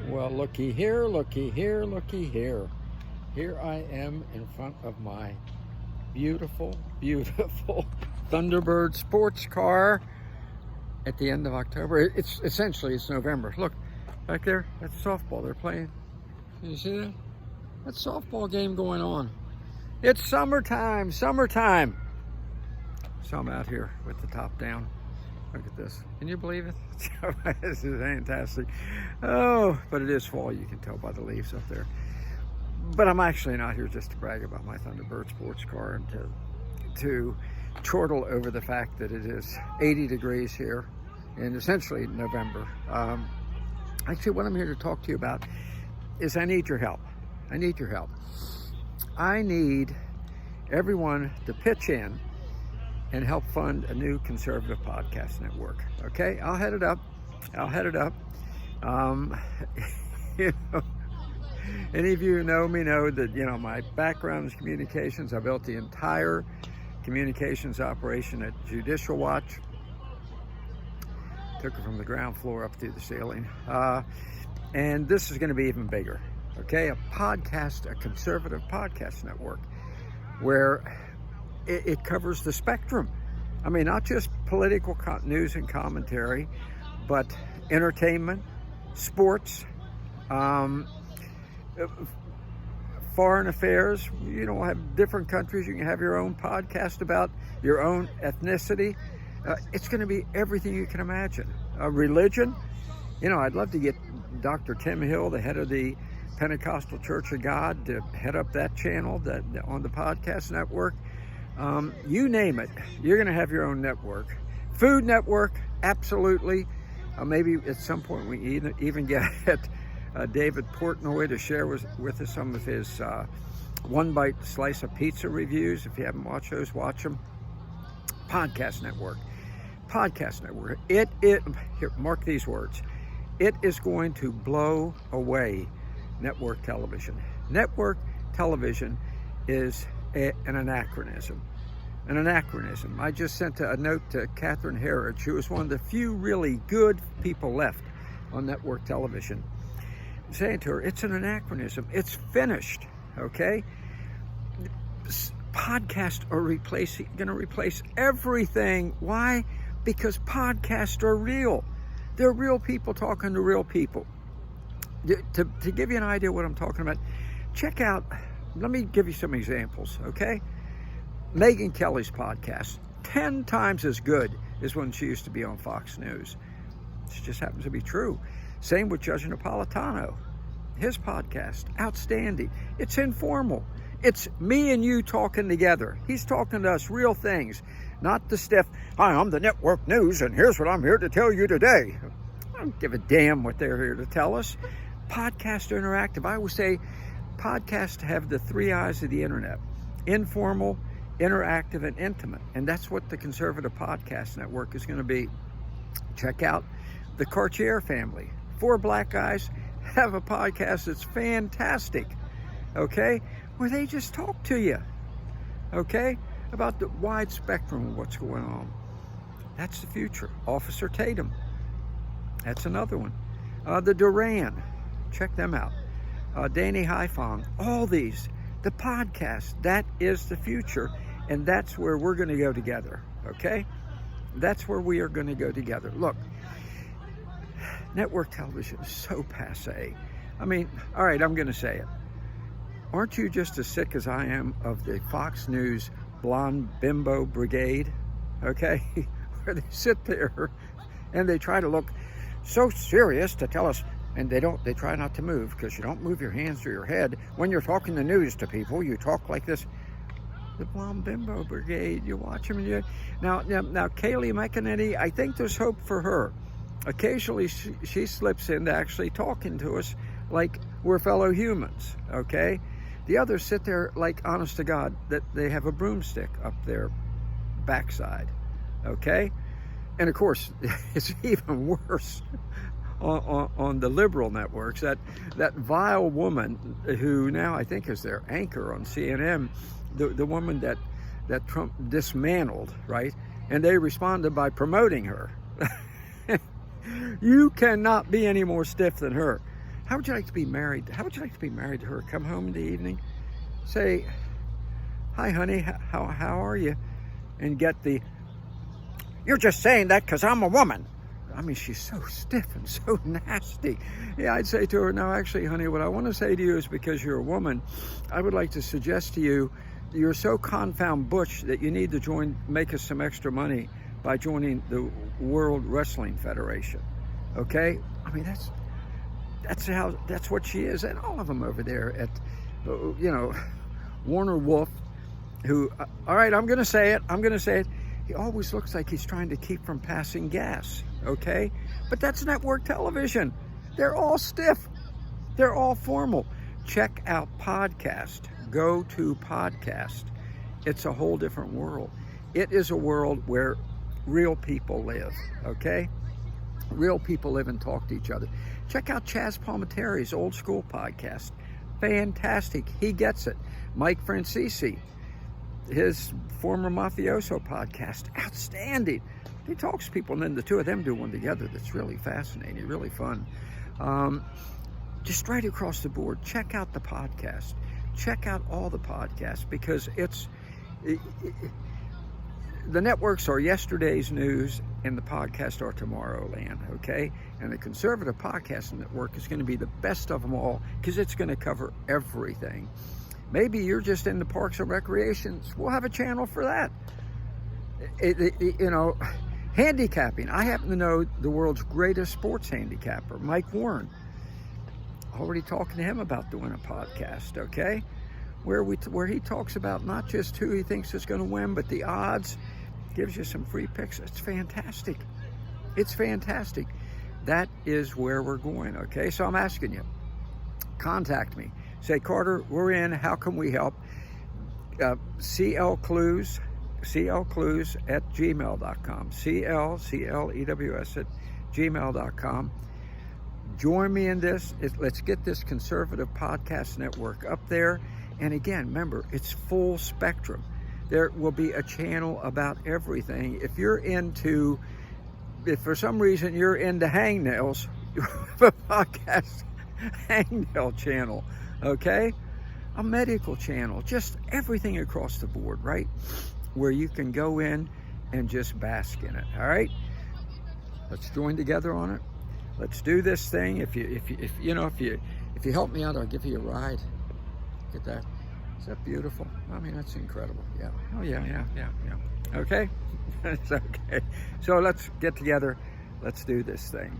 Well, looky here, looky here, looky here. Here I am in front of my beautiful, beautiful Thunderbird sports car at the end of October. It's November. Look, back there, that's softball they're playing. Can you see that? That's softball game going on. It's summertime, summertime. So I'm out here with the top down. Look at this. Can you believe it? This is fantastic. Oh, but it is fall. You can tell by the leaves up there. But I'm actually not here just to brag about my Thunderbird sports car and to chortle over the fact that it is 80 degrees here in essentially November. Actually, what I'm here to talk to you about is I need your help. I need your help. I need everyone to pitch in and help fund a new conservative podcast network. Okay, I'll head it up. You know, any of you who know me know that, you know, my background is communications. I built the entire communications operation at Judicial Watch. Took it from the ground floor up through the ceiling. And this is going to be even bigger. Okay, a conservative podcast network where it covers the spectrum. I mean, not just political news and commentary, but entertainment, sports, foreign affairs. You know, have different countries. You can have your own podcast about your own ethnicity. It's going to be everything you can imagine. Religion. You know, I'd love to get Dr. Tim Hill, the head of the Pentecostal Church of God, to head up that channel on the podcast network. You name it, you're going to have your own network. Food network, absolutely. Maybe at some point we even get David Portnoy to share with us some of his one bite slice of pizza reviews. If you haven't watched those, watch them. Podcast network. Here, mark these words. It is going to blow away network television. Network television is an anachronism. I just sent a note to Catherine Herridge, who is one of the few really good people left on network television, saying to her, it's an anachronism. It's finished, okay? Podcasts are going to replace everything. Why? Because podcasts are real. They're real people talking to real people. To give you an idea what I'm talking about, check out, let me give you some examples, okay? Megyn Kelly's podcast, 10 times as good as when she used to be on Fox News. This just happens to be true. Same with Judge Napolitano. His podcast, outstanding. It's informal. It's me and you talking together. He's talking to us real things, not the stiff, hi, I'm the network news and here's what I'm here to tell you today. I don't give a damn what they're here to tell us. Podcasts are interactive. I always say podcasts have the three eyes of the internet: informal, interactive, and intimate. And that's what the Conservative Podcast Network is going to be. Check out the Cartier family. 4 black guys have a podcast that's fantastic, okay, where they just talk to you, okay, about the wide spectrum of what's going on. That's the future. Officer Tatum, that's another one. The Duran, check them out. Danny Haifong, all these, the podcast, that is the future, and that's where we're going to go together, okay? That's where we are going to go together. Look, network television is so passé. I mean, all right, I'm going to say it. Aren't you just as sick as I am of the Fox News blonde bimbo brigade, okay? Where they sit there and they try to look so serious to tell us, and they try not to move, because you don't move your hands or your head. When you're talking the news to people, you talk like this. The blonde bimbo brigade, you watch them. Now, Kayleigh McEnany, I think there's hope for her. Occasionally, she slips into actually talking to us like we're fellow humans, okay? The others sit there like, honest to God, that they have a broomstick up their backside, okay? And of course, it's even worse on the liberal networks. That vile woman who now I think is their anchor on CNN, the woman that Trump dismantled, right? And they responded by promoting her. You cannot be any more stiff than her. How would you like to be married? How would you like to be married to her? Come home in the evening, say, "Hi, honey, how are you?" And get the, "You're just saying that because I'm a woman." I mean, she's so stiff and so nasty. Yeah, I'd say to her, "No, actually, honey, what I want to say to you is because you're a woman, I would like to suggest to you, you're so confound butch that you need to make us some extra money by joining the World Wrestling Federation." Okay? I mean, that's what she is. And all of them over there at, Warner Wolf, who, all right, I'm going to say it. He always looks like he's trying to keep from passing gas, okay? But that's network television. They're all stiff. They're all formal. Check out podcast. Go to podcast. It's a whole different world. It is a world where real people live, okay? Real people live and talk to each other. Check out Chaz Palminteri's Old School podcast. Fantastic. He gets it. Mike Francisi, his former mafioso podcast, outstanding. He talks to people, and then the two of them do one together that's really fascinating, really fun. Just right across the board, check out the podcast. Check out all the podcasts, because the networks are yesterday's news and the podcasts are Tomorrowland, okay? And the Conservative Podcast Network is going to be the best of them all, because it's going to cover everything. Maybe you're just into parks and recreations. We'll have a channel for that. Handicapping. I happen to know the world's greatest sports handicapper, Mike Warren. Already talking to him about doing a podcast, okay? Where he talks about not just who he thinks is going to win, but the odds. Gives you some free picks. It's fantastic. It's fantastic. That is where we're going, okay? So I'm asking you, contact me. Say, "Carter, we're in. How can we help?" CLClues at gmail.com. CLEWS at gmail.com. Join me in this. Let's get this Conservative Podcast Network up there. And again, remember, it's full spectrum. There will be a channel about everything. If for some reason you're into hangnails, you have a podcast hangnail channel, okay? A medical channel, just everything across the board, right? Where you can go in and just bask in it, all right? Let's join together on it. Let's do this thing. If you help me out, I'll give you a ride. Get that? Is that beautiful? I mean, that's incredible. Yeah. Oh, yeah. Okay? It's okay. So let's get together. Let's do this thing.